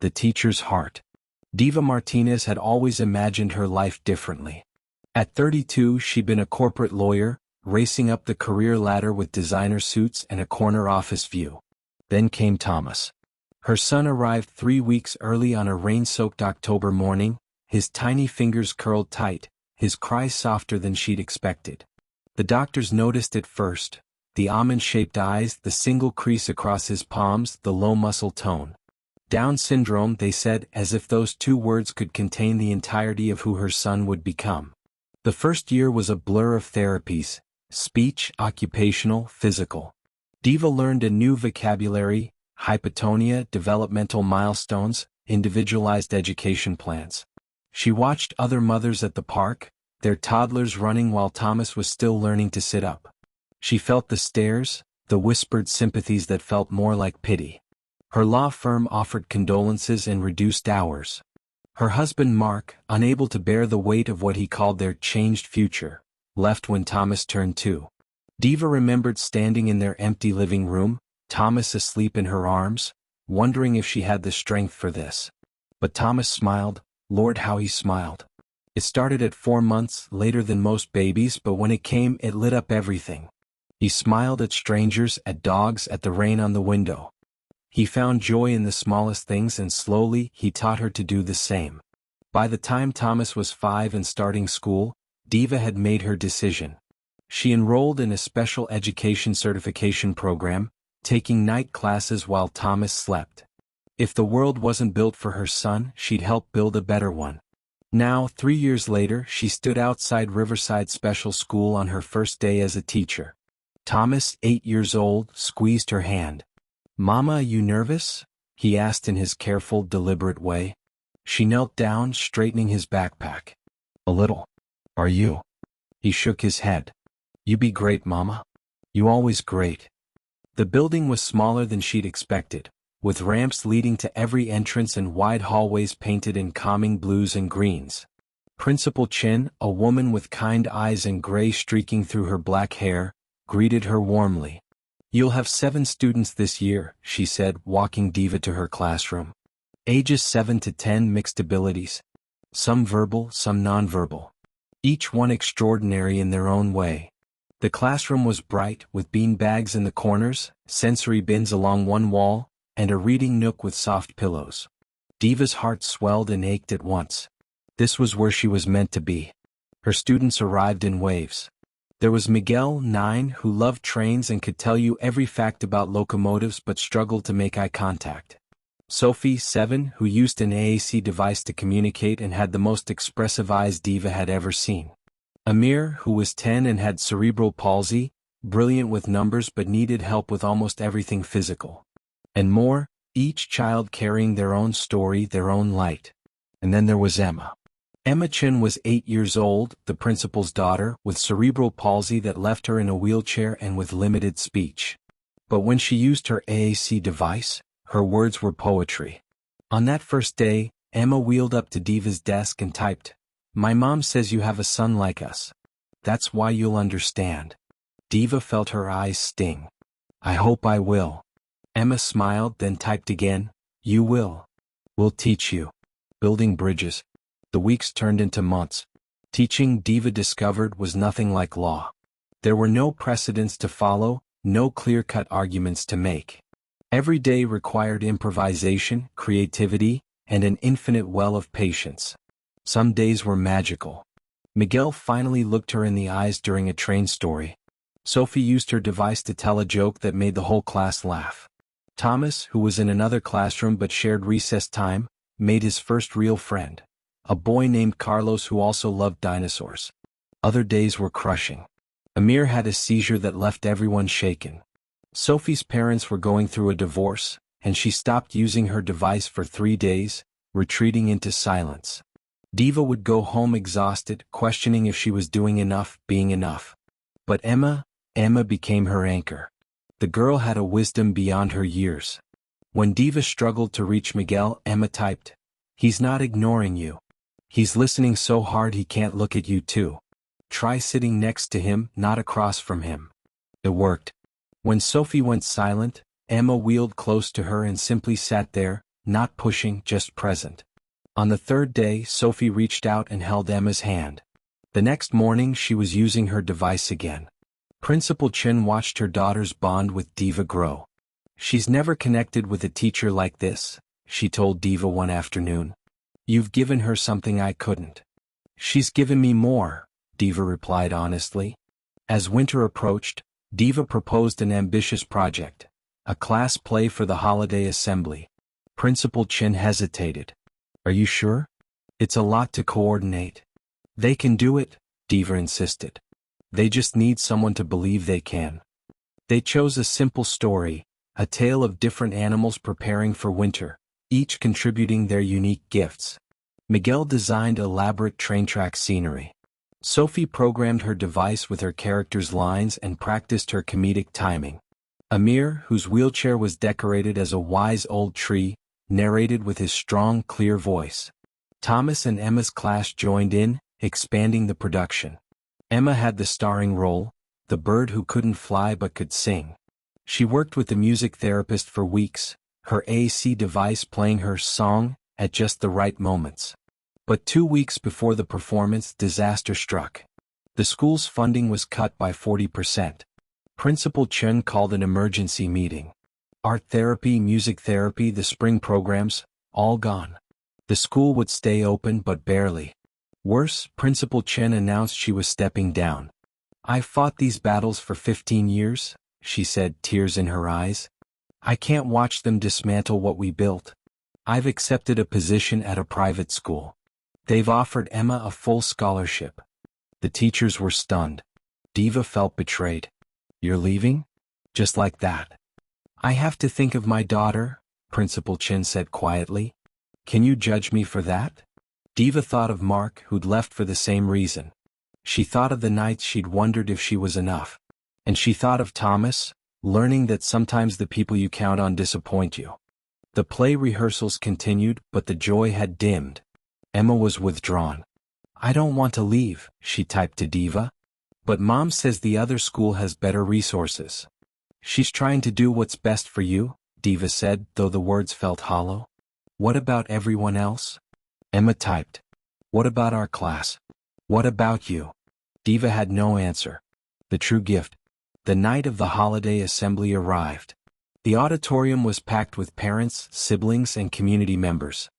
the teacher's heart. Diva Martinez had always imagined her life differently. At 32, she'd been a corporate lawyer, racing up the career ladder with designer suits and a corner office view. Then came Thomas. Her son arrived 3 weeks early on a rain-soaked October morning, his tiny fingers curled tight, his cries softer than she'd expected. The doctors noticed it first: the almond-shaped eyes, the single crease across his palms, the low muscle tone. Down syndrome, they said, as if those 2 words could contain the entirety of who her son would become. The first year was a blur of therapies: speech, occupational, physical. Diva learned a new vocabulary: hypotonia, developmental milestones, individualized education plans. She watched other mothers at the park, their toddlers running while Thomas was still learning to sit up. She felt the stares, the whispered sympathies that felt more like pity. Her law firm offered condolences and reduced hours. Her husband Mark, unable to bear the weight of what he called their changed future, left when Thomas turned 2. Diva remembered standing in their empty living room, Thomas asleep in her arms, wondering if she had the strength for this. But Thomas smiled. Lord, how he smiled. It started at 4 months, later than most babies, but when it came, it lit up everything. He smiled at strangers, at dogs, at the rain on the window. He found joy in the smallest things, and slowly, he taught her to do the same. By the time Thomas was 5 and starting school, Diva had made her decision. She enrolled in a special education certification program, taking night classes while Thomas slept. If the world wasn't built for her son, she'd help build a better one. Now, 3 years later, she stood outside Riverside Special School on her first day as a teacher. Thomas, 8 years old, squeezed her hand. "Mama, you nervous?" he asked in his careful, deliberate way. She knelt down, straightening his backpack. "A little. Are you?" He shook his head. "You be great, Mama. You always great." The building was smaller than she'd expected, with ramps leading to every entrance and wide hallways painted in calming blues and greens. Principal Chin, a woman with kind eyes and gray streaking through her black hair, greeted her warmly. "You'll have 7 students this year," she said, walking Diva to her classroom. Ages 7 to 10, mixed abilities. Some verbal, some nonverbal. Each one extraordinary in their own way. The classroom was bright, with bean bags in the corners, sensory bins along one wall, and a reading nook with soft pillows. Diva's heart swelled and ached at once. This was where she was meant to be. Her students arrived in waves. There was Miguel, 9, who loved trains and could tell you every fact about locomotives but struggled to make eye contact. Sophie, 7, who used an AAC device to communicate and had the most expressive eyes Diva had ever seen. Amir, who was 10 and had cerebral palsy, brilliant with numbers but needed help with almost everything physical. And more, each child carrying their own story, their own light. And then there was Emma. Emma Chin was 8 years old, the principal's daughter, with cerebral palsy that left her in a wheelchair and with limited speech. But when she used her AAC device, her words were poetry. On that first day, Emma wheeled up to Diva's desk and typed, "My mom says you have a son like us. That's why you'll understand." Diva felt her eyes sting. "I hope I will." Emma smiled, then typed again, "You will. We'll teach you." Building bridges. The weeks turned into months. Teaching, Diva discovered, was nothing like law. There were no precedents to follow, no clear-cut arguments to make. Every day required improvisation, creativity, and an infinite well of patience. Some days were magical. Miguel finally looked her in the eyes during a train story. Sophie used her device to tell a joke that made the whole class laugh. Thomas, who was in another classroom but shared recess time, made his first real friend. A boy named Carlos who also loved dinosaurs. Other days were crushing. Amir had a seizure that left everyone shaken. Sophie's parents were going through a divorce, and she stopped using her device for 3 days, retreating into silence. Diva would go home exhausted, questioning if she was doing enough, being enough. But Emma became her anchor. The girl had a wisdom beyond her years. When Diva struggled to reach Miguel, Emma typed, "He's not ignoring you. He's listening so hard he can't look at you too. Try sitting next to him, not across from him." It worked. When Sophie went silent, Emma wheeled close to her and simply sat there, not pushing, just present. On the third day, Sophie reached out and held Emma's hand. The next morning she was using her device again. Principal Chen watched her daughter's bond with Diva grow. "She's never connected with a teacher like this," she told Diva one afternoon. "You've given her something I couldn't." "She's given me more," Diva replied honestly. As winter approached, Diva proposed an ambitious project, a class play for the holiday assembly. Principal Chen hesitated. "Are you sure? It's a lot to coordinate." "They can do it," Diva insisted. "They just need someone to believe they can." They chose a simple story, a tale of different animals preparing for winter, each contributing their unique gifts. Miguel designed elaborate train track scenery. Sophie programmed her device with her characters' lines and practiced her comedic timing. Amir, whose wheelchair was decorated as a wise old tree, narrated with his strong, clear voice. Thomas and Emma's class joined in, expanding the production. Emma had the starring role, the bird who couldn't fly but could sing. She worked with the music therapist for weeks, her AC device playing her song at just the right moments. But 2 weeks before the performance, disaster struck. The school's funding was cut by 40%. Principal Chen called an emergency meeting. Art therapy, music therapy, the spring programs, all gone. The school would stay open but barely. Worse, Principal Chen announced she was stepping down. "I've fought these battles for 15 years, she said, tears in her eyes. "I can't watch them dismantle what we built. I've accepted a position at a private school. They've offered Emma a full scholarship." The teachers were stunned. Diva felt betrayed. "You're leaving? Just like that?" "I have to think of my daughter," Principal Chen said quietly. "Can you judge me for that?" Diva thought of Mark, who'd left for the same reason. She thought of the nights she'd wondered if she was enough. And she thought of Thomas, learning that sometimes the people you count on disappoint you. The play rehearsals continued, but the joy had dimmed. Emma was withdrawn. "I don't want to leave," she typed to Diva. "But Mom says the other school has better resources." "She's trying to do what's best for you," Diva said, though the words felt hollow. "What about everyone else?" Emma typed. "What about our class? What about you?" Diva had no answer. The true gift. The night of the holiday assembly arrived. The auditorium was packed with parents, siblings, and community members.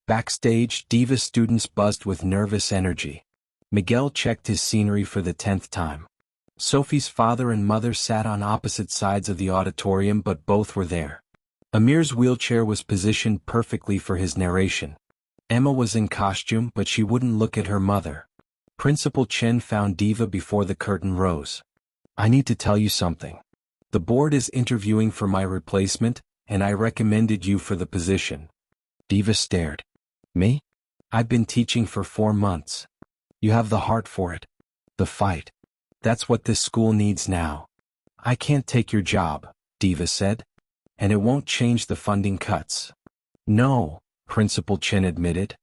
Backstage, Diva students buzzed with nervous energy. Miguel checked his scenery for the 10th time. Sophie's father and mother sat on opposite sides of the auditorium, but both were there. Amir's wheelchair was positioned perfectly for his narration. Emma was in costume, but she wouldn't look at her mother. Principal Chen found Diva before the curtain rose. "I need to tell you something. The board is interviewing for my replacement, and I recommended you for the position." Diva stared. "Me? I've been teaching for 4 months. You have the heart for it. The fight. That's what this school needs now." "I can't take your job," Diva said. "And it won't change the funding cuts." "No," Principal Chen admitted.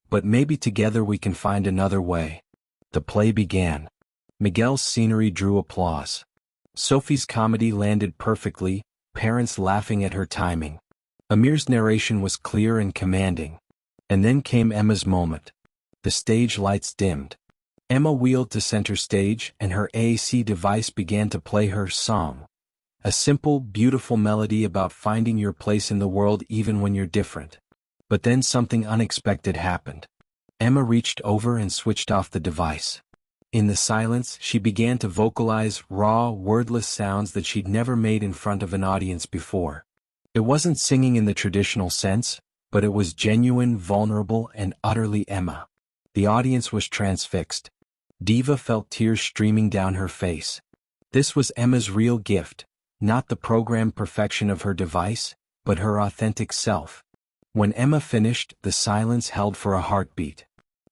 "But maybe together we can find another way." The play began. Miguel's scenery drew applause. Sophie's comedy landed perfectly, parents laughing at her timing. Amir's narration was clear and commanding. And then came Emma's moment. The stage lights dimmed. Emma wheeled to center stage and her AC device began to play her song. A simple, beautiful melody about finding your place in the world even when you're different. But then something unexpected happened. Emma reached over and switched off the device. In the silence, she began to vocalize raw, wordless sounds that she'd never made in front of an audience before. It wasn't singing in the traditional sense, but it was genuine, vulnerable, and utterly Emma. The audience was transfixed. Diva felt tears streaming down her face. This was Emma's real gift, not the programmed perfection of her device, but her authentic self. When Emma finished, the silence held for a heartbeat.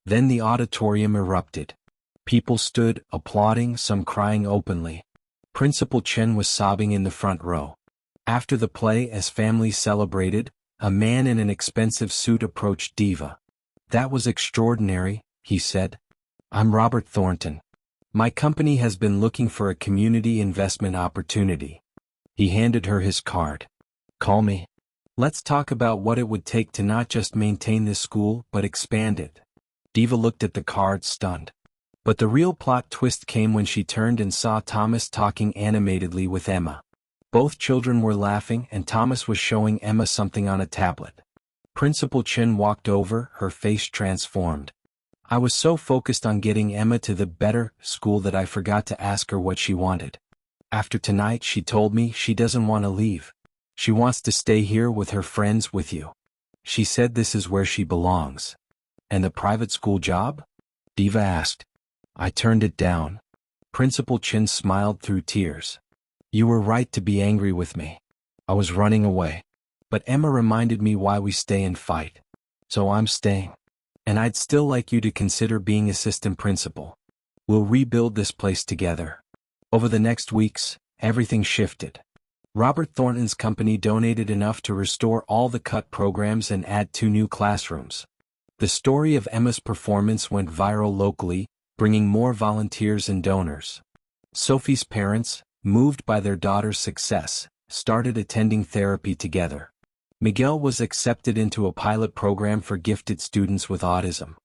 Then the auditorium erupted. People stood, applauding, some crying openly. Principal Chen was sobbing in the front row. After the play, as families celebrated, a man in an expensive suit approached Diva. "That was extraordinary," he said. "I'm Robert Thornton. My company has been looking for a community investment opportunity." He handed her his card. "Call me. Let's talk about what it would take to not just maintain this school but expand it. Diva looked at the card, stunned. But the real plot twist came when she turned and saw Thomas talking animatedly with Emma. Both children were laughing and Thomas was showing Emma something on a tablet. Principal Chin walked over, her face transformed. I was so focused on getting Emma to the better school that I forgot to ask her what she wanted. After tonight, she told me she doesn't want to leave. She wants to stay here with her friends with you. She said this is where she belongs. And the private school job? Diva asked. I turned it down. Principal Chin smiled through tears. You were right to be angry with me. I was running away. But Emma reminded me why we stay and fight. So I'm staying. And I'd still like you to consider being assistant principal. We'll rebuild this place together. Over the next weeks, everything shifted. Robert Thornton's company donated enough to restore all the cut programs and add 2 new classrooms. The story of Emma's performance went viral locally, bringing more volunteers and donors. Sophie's parents, moved by their daughter's success, started attending therapy together. Miguel was accepted into a pilot program for gifted students with autism.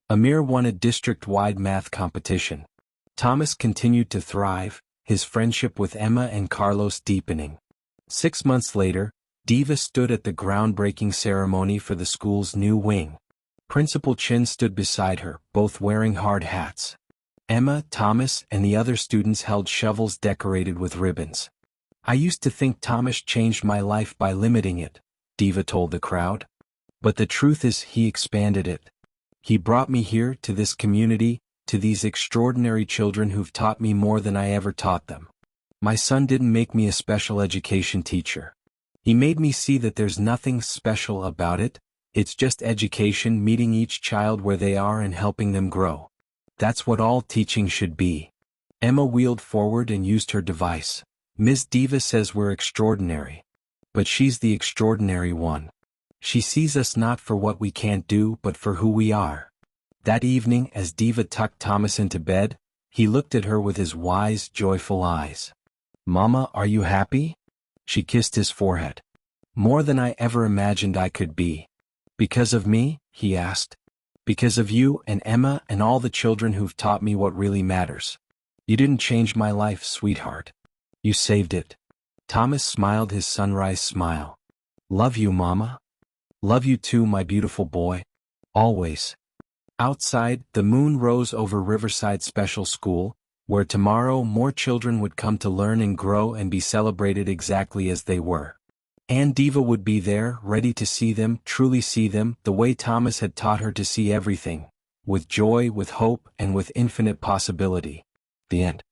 Amir won a district-wide math competition. Thomas continued to thrive, his friendship with Emma and Carlos deepening. 6 months later, Diva stood at the groundbreaking ceremony for the school's new wing. Principal Chin stood beside her, both wearing hard hats. Emma, Thomas, and the other students held shovels decorated with ribbons. I used to think Thomas changed my life by limiting it, Diva told the crowd. But the truth is he expanded it. He brought me here to this community, to these extraordinary children who've taught me more than I ever taught them. My son didn't make me a special education teacher. He made me see that there's nothing special about it, it's just education, meeting each child where they are and helping them grow. That's what all teaching should be. Emma wheeled forward and used her device. Ms. Diva says we're extraordinary. But she's the extraordinary one. She sees us not for what we can't do but for who we are. That evening, as Diva tucked Thomas into bed, he looked at her with his wise, joyful eyes. Mama, are you happy? She kissed his forehead. More than I ever imagined I could be. Because of me? He asked. Because of you and Emma and all the children who've taught me what really matters. You didn't change my life, sweetheart. You saved it. Thomas smiled his sunrise smile. Love you, Mama. Love you too, my beautiful boy. Always. Outside, the moon rose over Riverside Special School, where tomorrow more children would come to learn and grow and be celebrated exactly as they were. And Diva would be there, ready to see them, truly see them, the way Thomas had taught her to see everything, with joy, with hope, and with infinite possibility. The end.